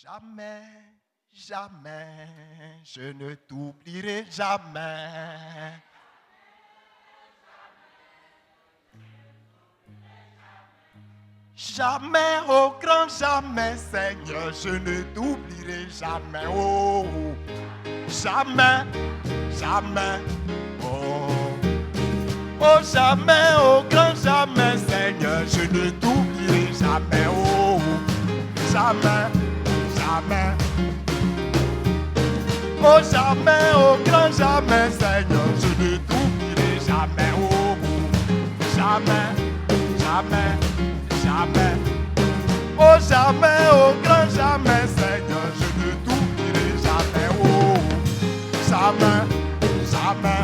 Jamais, jamais, je ne t'oublierai jamais. Jamais, au grand jamais, Seigneur, je ne t'oublierai jamais. Oh, jamais, jamais, oh. Oh, jamais, au grand jamais, Seigneur, je ne t'oublierai jamais. Oh, jamais, jamais. Oh, jamais, au grand jamais, Seigneur, je ne t'oublierai jamais. Oh, jamais, jamais, jamais. Oh, jamais, au grand jamais, Seigneur, je ne t'oublierai jamais. Oh, jamais, jamais,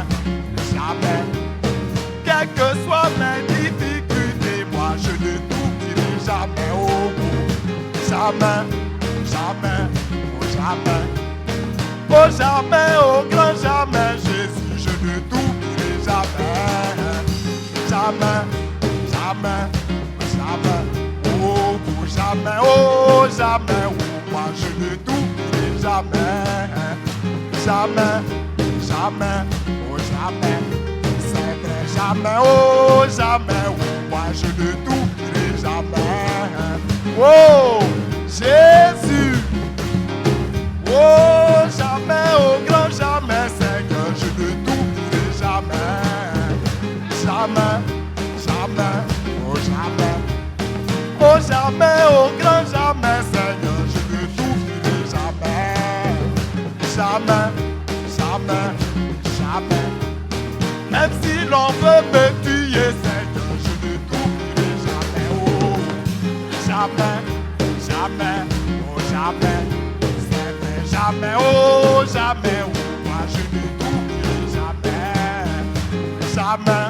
jamais. Quelles que soient mes difficultés, moi je ne t'oublierai jamais. Oh, jamais, jamais, oh jamais. Oh, jamais, au grand jamais, Jésus, je ne t'oublierai jamais. Jamais, jamais, jamais. Oh, jamais, oh, jamais, oh, moi je ne t'oublierai jamais. Jamais, jamais, oh, jamais. C'est vrai, jamais, oh, jamais, oh, moi je ne t'oublierai jamais. Oh, Jésus. Oh, jamais, au grand jamais, Seigneur, je ne t'oublierai jamais. Jamais, jamais, oh jamais. Oh, jamais, au grand jamais, Seigneur, je ne t'oublierai jamais. Jamais, jamais, jamais. Même si l'on veut me tuer, Seigneur, je ne t'oublierai jamais. Oh, jamais, jamais, oh jamais. Jamais, oh jamais, oh moi je ne t'oublierai jamais. Jamais,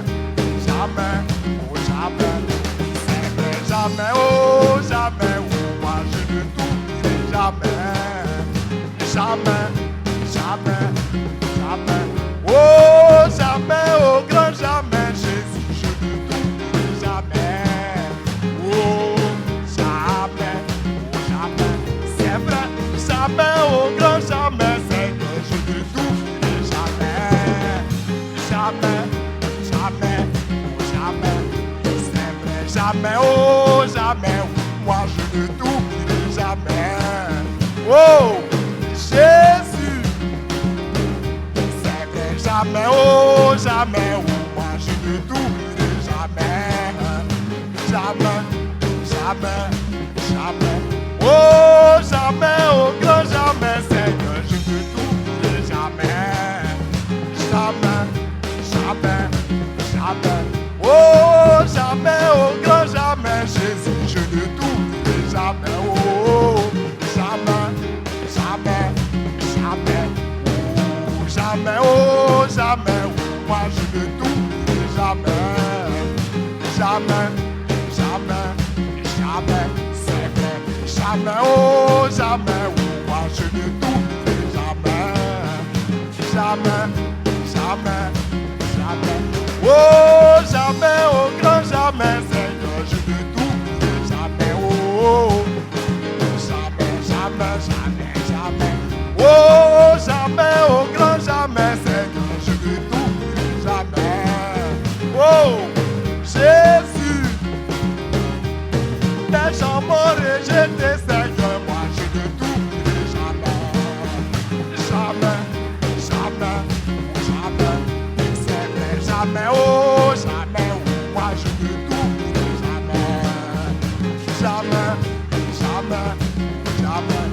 jamais, oh jamais. C'est vrai, jamais, oh jamais, oh moi je ne t'oublierai jamais. Jamais, jamais, jamais. Oh jamais, oh grand jamais, Jésus, je ne t'oublierai jamais. Oh jamais, oh jamais. C'est vrai, jamais, oh grand jamais, Seigneur, je ne t'oublierai jamais. Jamais, jamais, oh jamais. C'est vrai, jamais, oh jamais, oh, moi je ne t'oublierai jamais. Oh, Jésus. C'est vrai, jamais, oh jamais, oh, moi je ne t'oublierai jamais. Jamais, jamais, jamais. Oh, jamais, oh grand jamais, Seigneur, je ne t'oublierai jamais. Jamais, jamais, jamais. Oh, jamais, oh grand jamais, Jésus, je ne t'oublierai jamais. Oh, jamais, jamais, jamais. Oh, jamais, oh jamais, oh, moi je ne t'oublierai jamais. Jamais, jamais, jamais. Jamais, oh jamais, oh moi je ne t'oublierai jamais. Jamais, jamais, jamais. Oh jamais, oh grand jamais, Seigneur, je ne t'oublierai jamais. Oh, jamais, jamais, jamais, jamais. Oh jamais, oh grand jamais, Seigneur, je ne t'oublierai jamais. Oh, Jésus. Les gens m'ont rejeté, Seigneur, moi je ne t'oublierai jamais. Jamais, jamais, jamais. C'est vrai, jamais, oh jamais, oh moi je ne t'oublierai jamais. Jamais, jamais, jamais.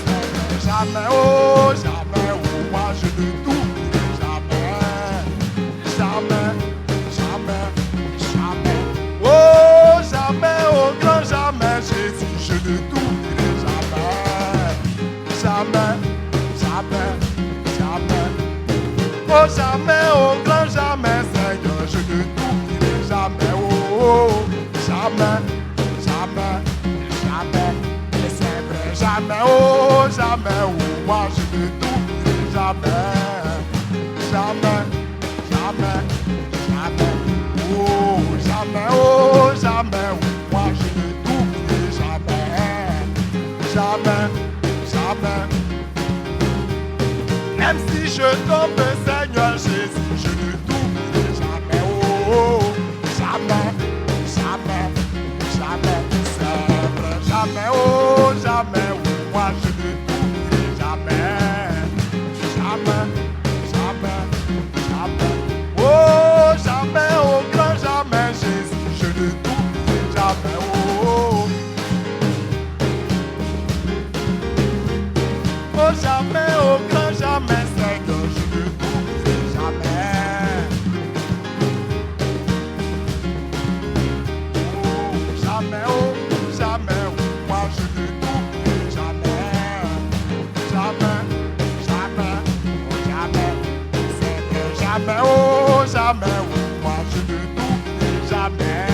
C'est vrai, jamais, oh jamais, oh moi je ne t'oublierai jamais. Jamais, jamais, jamais. Oh jamais, oh grand jamais, Jésus, je ne t'oublierai jamais. Jamais, jamais, jamais. Oh jamais, oh grand jamais, Seigneur, je ne t'oublierai jamais. Oh, jamais, jamais, jamais. Et c'est vrai, jamais, oh jamais, oh moi je ne t'oublierai jamais. Jamais, jamais, jamais. Oh jamais, oh jamais, oh moi je ne t'oublierai jamais. Jamais, jamais. Même si je tombe, Seigneur Jésus, je ne t'oublierai jamais. Oh, jamais, jamais, jamais. C'est vrai, jamais, oh, jamais. Oh, moi, je ne t'oublierai jamais. Jamais, jamais, jamais. Oh, jamais, oh, grand jamais, Jésus, je ne t'oublierai jamais. Oh, oh, jamais, oh, grand jamais, Seigneur, je ne t'oublierai jamais. Oh, jamais, oh, jamais, oh, moi, je ne t'oublierai jamais. Jamais, jamais, oh, jamais, Seigneur, jamais, oh, jamais, oh, moi, je ne t'oublierai jamais.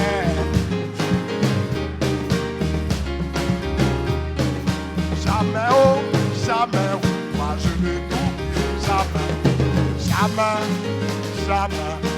Jamais, oh, jamais, oh, moi je ne t'oublie jamais, jamais, jamais.